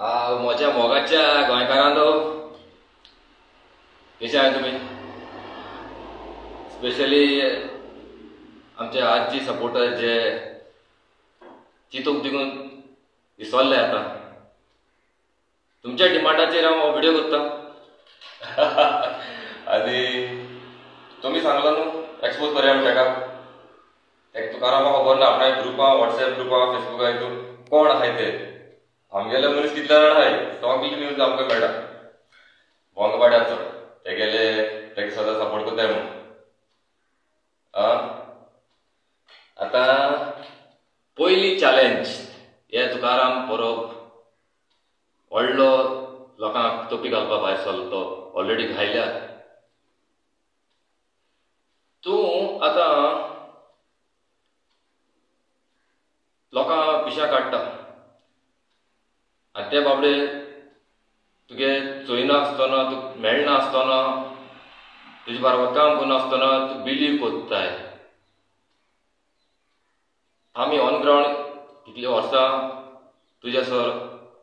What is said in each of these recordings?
म्हज्या मोगाच्या गोंयकारांनो, कशे आहात तुमी? स्पेशली आमचे आजची सपोर्टर जे चिंतूक दिगून विसरले आता, तुमच्या डिमांडाचेर हांव व्हिडिओ करता आनी तुमी सांगलो न्हू एक्सपोज करया म्हण ताका तुकाराम म्हाका खबर ना आपल्या ग्रुपा व्हॉट्सएप ग्रुपा फेसबुका हितून कोण आहाय ते आमगेले मनीस कितले जाण आहाय सगळी न्यूज आमकां मेळटा बोंगपाड्याचो ते गेले ताका सदां सपोर्ट करताय म्हणून आतां पयली चॅलेंज हे तुकाराम परब व्हडलो लोकांक तोपी घालपा भायर सरलो तो ऑलरेडी घायल्या तूं आतां लोकां पिशा काडटा आनी ते बाबडे तुगे चोयना आसतना तुका मेळना आसतना तुजे बाराबर काम करना आसतना तूं बिलीव कोत्ताय आमी ऑन ग्रावंड कितले वर्सां तुज्या सर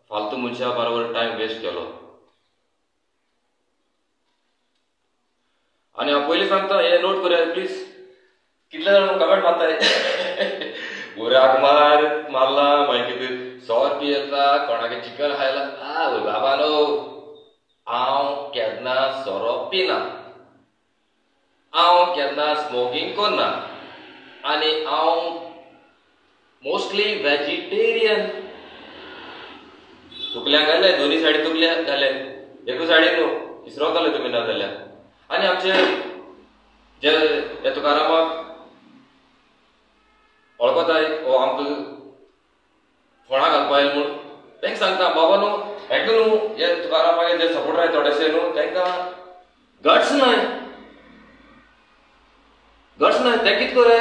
फालतू मनशा बरोबर टायम वेस्ट केलो आनी हांव पयलीं सांगता हे नोट करात प्लीज कितले जाण कमेंट मारताय बुराक मारला मागीर कितें 100 रुपया येता कोणागे चिकन खायला बाबा नो हांव केन्ना सोरो पिना हांव केन्ना स्मोकिंग करना आनी हांव मोस्टली वेजिटेरियन तुकल्यांक घाले दोनी सायडी तुकल्या घाले एकू सायडीन न्हू विसरवताले तुमी ना जाल्यार आनी आमचे जे तुकारामाक वळखताय वो आमकां फोंडा घालपा येयला म्हूण तांकां सांगता बाबा न्हू हेका न्हू हे तुकारामागे जे सपोर्टर आहाय थोडेशे न्हू तांकां गट्स नाय ते कितें करे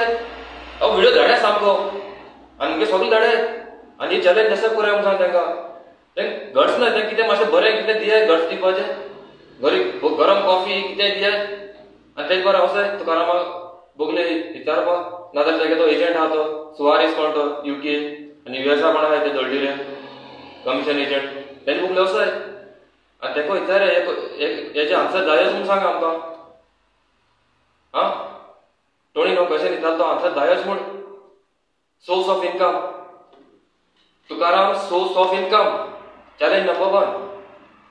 हांव व्हिडिओ धाडया सामको आनी मुगे सगळे धाडे आनी चॅलेंज कसो करया म्हूण सांग तांकां गट्स नाय तें कितें मातशें बरें कितें दियाय गट्स दिवपाचें गरम कॉफी कितें दियाय आनी तेज बरें वसाय तुकारामाक बोगले विचारपाक नाजाल्यार तेगे तो एजंट आहा तो सुवारीस कोण तो UK आनी USA कोण आहाय ते दळदिरे कमिशन एजंट तेजे बोगले वसाय आनी तेका विचार हेजे आन्सर जायच म्हूण सांग आमकां टोणी न्हू क्वेश्चन विचारता तो आन्सर जायच म्हूण source of income Tukaram source of income challenge number 1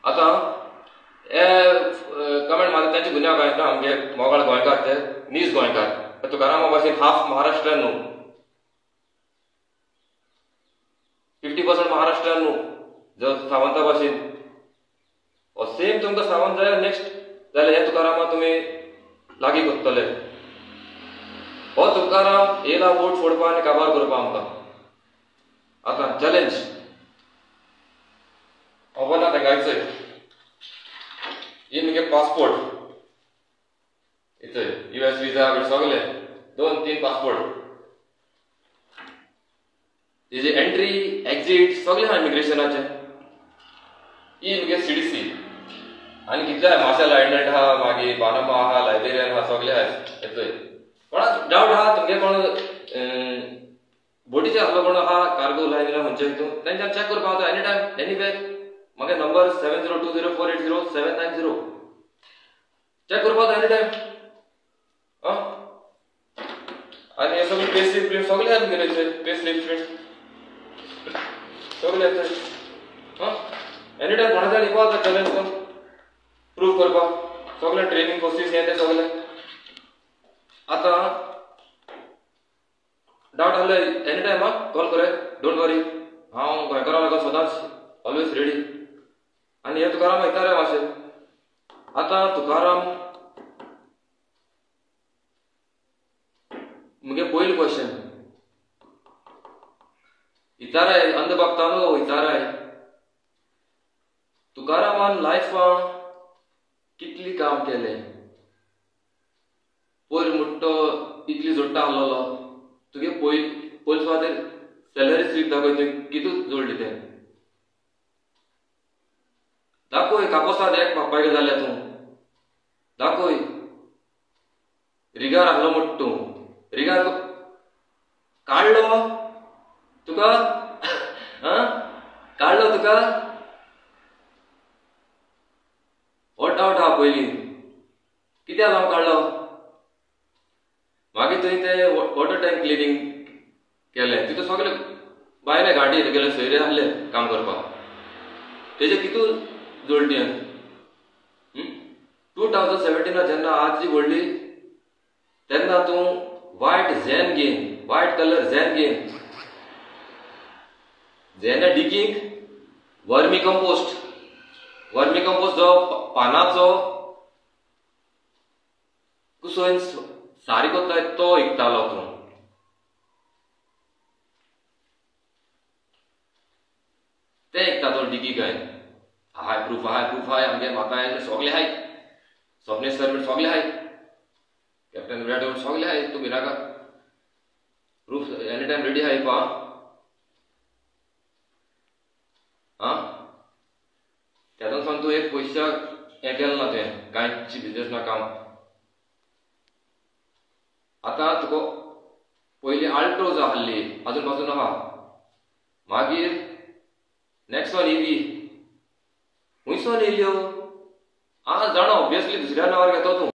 आतां हे कमेंट मारता तांची गुन्या काय ना आमगे मोगाळ गोंयकार ते नीज गोंयकार तुकारामा भाशेन हाफ महाराष्ट्रान न्हू 50% महाराष्ट्रान न्हू जर सावंता भाशेन सेम तुमकां सावंत जाय नेक्स्ट जाल्यार हे तुकारामा तुमी लागीं करतले हो तुकाराम येयला वोट फोडपा आनी काबार करपा आमकां आतां चॅलेंज खबर ना तांकां चोय ही मुगे पासपोर्ट इथं US विजा सगळे 2-3 पासपोर्ट तेजे एंट्री एक्झिट सगळे आहा इमिग्रेशनाचे ही मुगे CDC आनी कितले आहा मार्शल आयलंड आहा मागीर पानामा आहा लायब्रेरियन आहा सगळे आहा येतोय कोणाक डावट आहा तुमगे कोण बोटीचे आपलो कोण आहा कार्गो लायन खंयचे हितून तांच्यान चॅक करपाक जाता एनी टायम एनीवेर म्हागे नंबर 7020480790 चॅक करपाक जाता एनी टायम आनी हे सगळे पे स्लिप सगळे आहा तुमगे पे स्लिप सगळे येता एनी टायम कोणाच्यान येवपा जाता चॅलेंज करून प्रूव करपाक सगळे ट्रेनिंग कोर्सीस हे ते सगळे आतां डावट आहले एनी टायम कॉल करे डोंट वरी हांव गोंयकारा लागून सदांच ऑलवेज रेडी आनी हे तुकाराम विचारया मातशें आतां तुकाराम मुगे पयली क्वेश्चन विचाराय अंधभक्तांनो विचाराय तुकारामान लायफान कितली काम केलें पयर मुट्टो इतली जोडटा आहलोलो तुगे पयस सुवातेर सॅलरी स्लीप दाखय तुवें कितू जोडली तें दाखय कापोसात एक पापायगे जाल्या तूं दाखय रिगार आहलो म्हूण तूं रिगार काडलो तुका काडलो तुका पयलीं कित्याक हांव काडलो मागीर थंय ते वॉटर टँक क्लिनींग केलें तितून सगळे बायले गाडी गेले सोयरे आहले काम करपाक तेजे कितू जोडली 2017 जेन्ना आज जी व्हडली तेन्ना तूं व्हायट झॅन घेन व्हायट कलर झॅन घेन झॅना डिकींक वर्मी कंपोस्ट जो पानाचो कुसोन सारी कोत्ताय तो विकतालो तूं ते विकता तो डिकी काय हाय प्रूफ हाय आमगे म्हाका सगळे हाय स्वप्नेश सर सगळे हाय कॅप्टन विराट सगळे हाय तुम्ही नाका प्रूफ एनी टाइम रेडी हाय पा त्यातून सांग तू एक पैसा हे केलं ना तुवें कांयची बिजनेस ना काम आता तुका पयली आल्ट्रो जो आहली अजून पासून आहा मागीर नेक्स्ट वन ईवी खुंयसोन येयल्यो जाणा ऑब्वियसली दुसऱ्या नांवार घेतो तूं